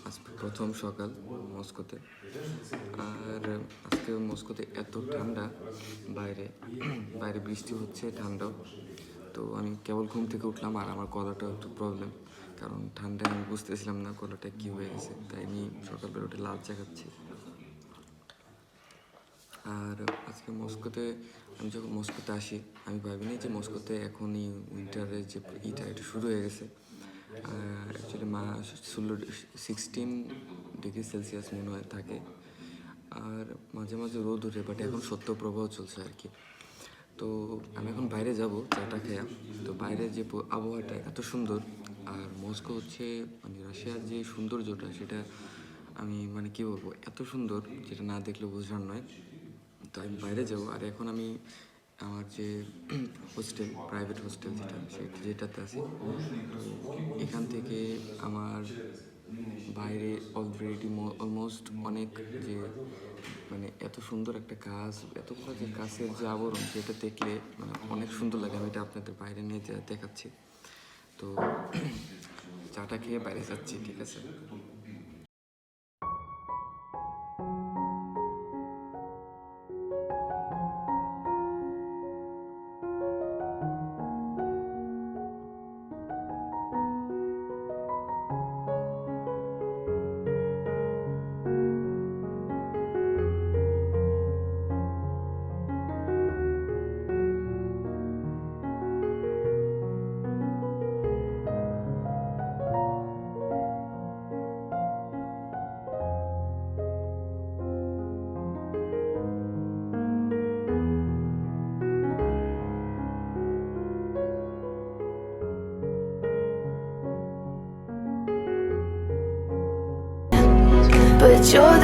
আজ প্রথম সকাল মস্কোতে। আর আজকে মস্কোতে এত ঠান্ডা, বাইরে বাইরে বৃষ্টি হচ্ছে, ঠান্ডাও। তো আমি কেবল ঘুম থেকে উঠলাম, আর আমার গলাটা একটু প্রবলেম, কারণ ঠান্ডায় আমি বুঝতেছিলাম না গলাটা কী হয়ে গেছে, তাই আমি সকালবেলা উঠে লাল চা খাচ্ছি। আর আজকে মস্কোতে, আমি যখন মস্কোতে আসি আমি ভাবিনি যে মস্কোতে এখনই উইন্টারের যে এটা শুরু হয়ে গেছে। অ্যাকচুয়ালি 16 ডিগ্রি সেলসিয়াস মনে হয় থাকে, আর মাঝে মাঝে রোদ ওঠে, বাট এখন সত্যপ্রবাহ চলছে আর কি। তো আমি এখন বাইরে যাব চাটা খেয়া। তো বাইরে যে আবহাওয়াটা এত সুন্দর, আর মস্কো হচ্ছে মানে রাশিয়ার যে সৌন্দর্যটা, সেটা আমি মানে কী বলবো, এত সুন্দর যেটা না দেখলে বোঝার নয়। তো আমি বাইরে যাবো, আর এখন আমি আমার যে হোস্টেল, প্রাইভেট হোস্টেল যেটাতে আছি, তো এখান থেকে আমার বাইরে অলরেডি অলমোস্ট অনেক যে মানে এত সুন্দর একটা গাছ, এতগুলো যে গাছের যে আবরণ, সেটা দেখলে মানে অনেক সুন্দর লাগে। আমি এটা আপনাদের বাইরে নিয়ে দেখাচ্ছি। তো চাটা খেয়ে বাইরে যাচ্ছি, ঠিক আছে?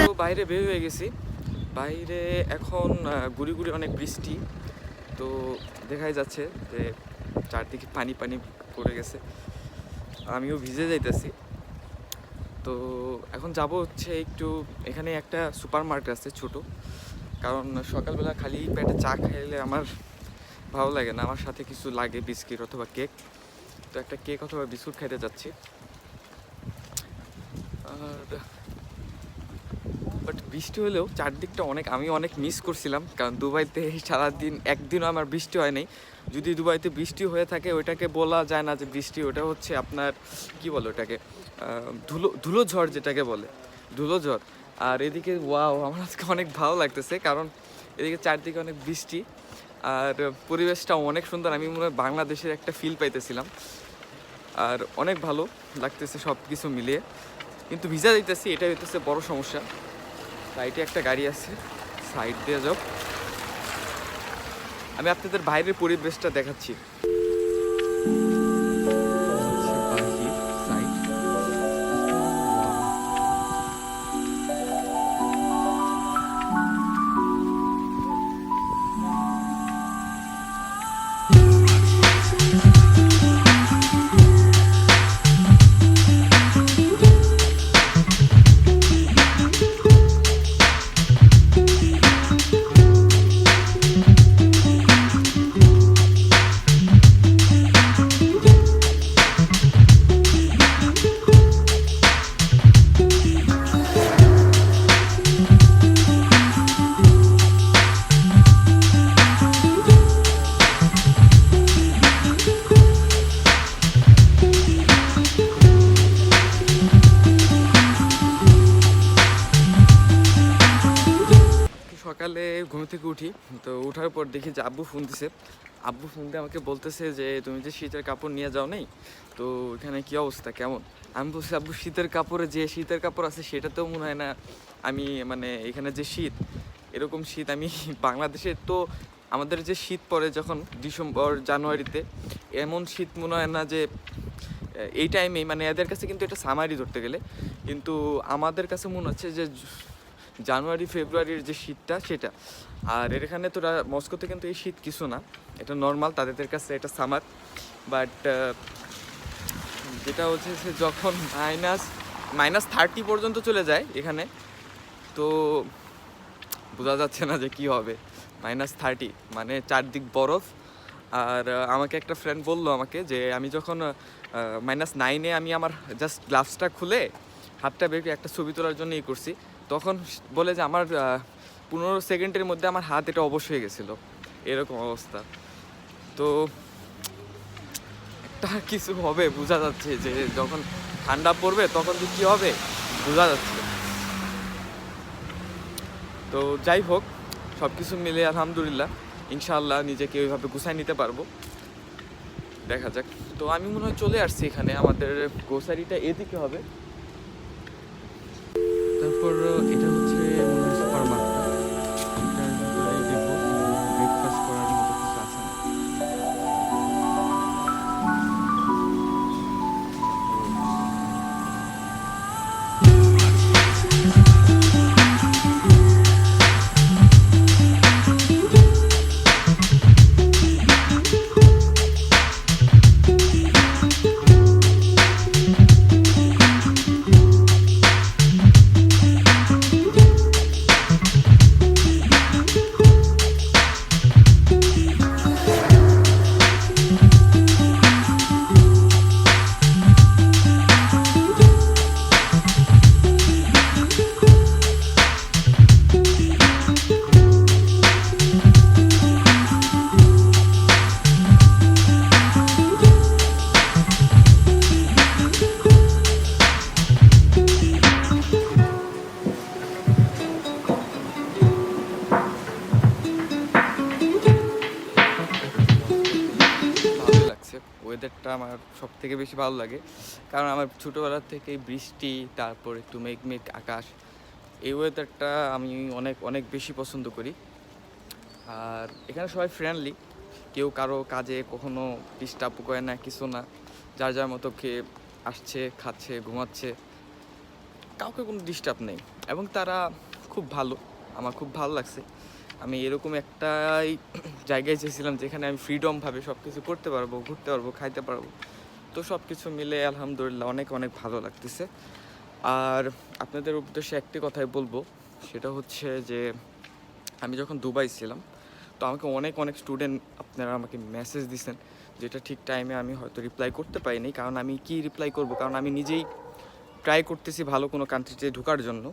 তো বাইরে বের হয়ে গেছি। বাইরে এখন গুড়ি গুড়ি অনেক বৃষ্টি, তো দেখাই যাচ্ছে যে চারদিকে পানি পানি পড়ে গেছে, আমিও ভিজে যাইতেছি। তো এখন যাব হচ্ছে একটু, এখানে একটা সুপার মার্কেট আছে ছোট, কারণ সকালবেলা খালি পেটে চা খাইলে আমার ভালো লাগে না, আমার সাথে কিছু লাগে, বিস্কিট অথবা কেক। তো একটা কেক অথবা বিস্কুট খাইতে যাচ্ছি। আর বাট বৃষ্টি হলেও চারদিকটা আমি অনেক মিস করছিলাম, কারণ দুবাইতে সারাদিন একদিনও আমার বৃষ্টি হয় নাই। যদি দুবাইতে বৃষ্টি হয়ে থাকে, ওইটাকে বলা যায় না যে বৃষ্টি, ওটা হচ্ছে আপনার কি বলে ওটাকে, ধুলো ঝড় যেটাকে বলে, ধুলো ঝড়। আর এদিকে ওয়াও, আমার আজকে অনেক ভালো লাগতেছে, কারণ এদিকে চারদিকে অনেক বৃষ্টি, আর পরিবেশটা অনেক সুন্দর। আমি মনে হয় বাংলাদেশের একটা ফিল পাইতেছিলাম, আর অনেক ভালো লাগতেছে সব কিছু মিলিয়ে। কিন্তু ভিজা দিতেছি, এটাই হইতেছে বড় সমস্যা। সাইডে একটা গাড়ি আছে, সাইড দিয়ে যাও। আমি আপনাদের বাইরের পরিবেশটা দেখাচ্ছি। সকালে ঘুম থেকে উঠি, তো ওঠার পর দেখি যে আব্বু ফোন দিছে। আব্বু ফোন দিয়ে আমাকে বলতেছে যে তুমি যে শীতের কাপড় নিয়ে যাও নেই, তো এখানে কী অবস্থা, কেমন? আমি বলছি আব্বু, শীতের কাপড় আছে সেটাতেও মনে হয় না আমি, মানে এখানে যে শীত, এরকম শীত আমি বাংলাদেশে তো, আমাদের যে শীত পড়ে যখন ডিসেম্বর জানুয়ারিতে, এমন শীত মনে হয় না যে এই টাইমেই, মানে এদের কাছে কিন্তু এটা সামারই ধরতে গেলে, কিন্তু আমাদের কাছে মনে হচ্ছে যে জানুয়ারি ফেব্রুয়ারির যে শীতটা সেটা। আর এখানে তো মস্কোতে কিন্তু এই শীত কিছু না, এটা নর্মাল, তাদের কাছে এটা সামার। বাট যেটা হচ্ছে সে যখন -30 পর্যন্ত চলে যায় এখানে, তো বোঝা যাচ্ছে না যে কি হবে। -30 মানে চারদিক বরফ। আর আমাকে একটা ফ্রেন্ড বললো আমাকে যে আমি যখন -9-এ আমি আমার জাস্ট গ্লাভসটা খুলে হাতটা বের করে একটা ছবি তোলার জন্য করছি, তখন বলে যে আমার 15 সেকেন্ডের মধ্যে আমার হাত এটা অবশ হয়ে গেছিলো, এরকম অবস্থা। তো একটা কিছু হবে বোঝা যাচ্ছে, যে যখন ঠান্ডা পড়বে তখন যে কী হবে বোঝা যাচ্ছে। তো যাই হোক, সব কিছু মিলে আলহামদুলিল্লাহ ইনশাআল্লাহ নিজেকে ওইভাবে গুছাই নিতে পারবো, দেখা যাক। তো আমি মনে হয় চলে আসছি এখানে, আমাদের গ্রোসারিটা এদিকে হবে। তারপর এটা হচ্ছে মনে হয় সুপার মার্কেট, এটার ভিতরে দেখবো ব্রেকফাস্ট করার মতো কিছু আছে না। ভালোই লাগছে, ওয়েদারটা আমার সব থেকে বেশি ভালো লাগে, কারণ আমার ছোটোবেলার থেকে বৃষ্টি, তারপর একটু মেঘ আকাশ, এই ওয়েদারটা আমি অনেক অনেক বেশি পছন্দ করি। আর এখানে সবাই ফ্রেন্ডলি, কেউ কারো কাজে কখনো ডিস্টার্ব করে না, কিছু না, যার যার মতো খেয়ে আসছে, খাচ্ছে, ঘুমাচ্ছে, কাউকে কোনো ডিস্টার্ব নেই, এবং তারা খুব ভালো, আমার খুব ভালো লাগছে। আমি এরকম একটাই জায়গায় চেয়েছিলাম যেখানে আমি ফ্রিডমভাবে সব কিছু করতে পারবো, ঘুরতে পারবো, খাইতে পারবো। তো সব কিছু মিলে আলহামদুলিল্লাহ অনেক অনেক ভালো লাগতেছে। আর আপনাদের উদ্দেশ্যে একটি কথাই বলবো, সেটা হচ্ছে যে আমি যখন দুবাই ছিলাম, তো আমাকে অনেক অনেক স্টুডেন্ট আপনারা আমাকে মেসেজ দিয়েছেন, যেটা ঠিক টাইমে আমি হয়তো রিপ্লাই করতে পারিনি, কারণ আমি কি রিপ্লাই করব, কারণ আমি নিজেই ট্রাই করতেছি ভালো কোনো কান্ট্রিতে ঢোকার জন্য।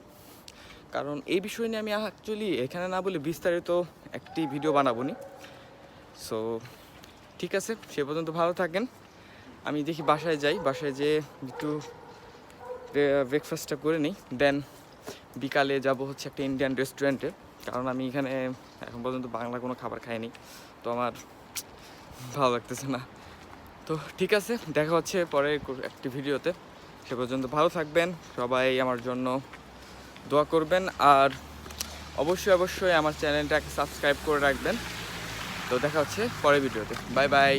কারণ এই বিষয় নিয়ে আমি অ্যাকচুয়ালি এখানে না বলে বিস্তারিত একটি ভিডিও বানাবো নি। সো ঠিক আছে, সে পর্যন্ত ভালো থাকেন। আমি দেখি বাসায় যাই, বাসায় যেয়ে একটু ব্রেকফাস্টটা করে নিই, দেন বিকালে যাব হচ্ছে একটা ইন্ডিয়ান রেস্টুরেন্টে, কারণ আমি এখানে এখন পর্যন্ত বাংলা কোনো খাবার খাইনি, তো আমার ভালো লাগতেছে না। তো ঠিক আছে, দেখা হচ্ছে পরে একটি ভিডিওতে, সে পর্যন্ত ভালো থাকবেন সবাই, আমার জন্য দোয়া করবেন, আর অবশ্যই আমার চ্যানেলটাকে সাবস্ক্রাইব করে রাখবেন। তো দেখা হচ্ছে পরের ভিডিওতে, বাই বাই।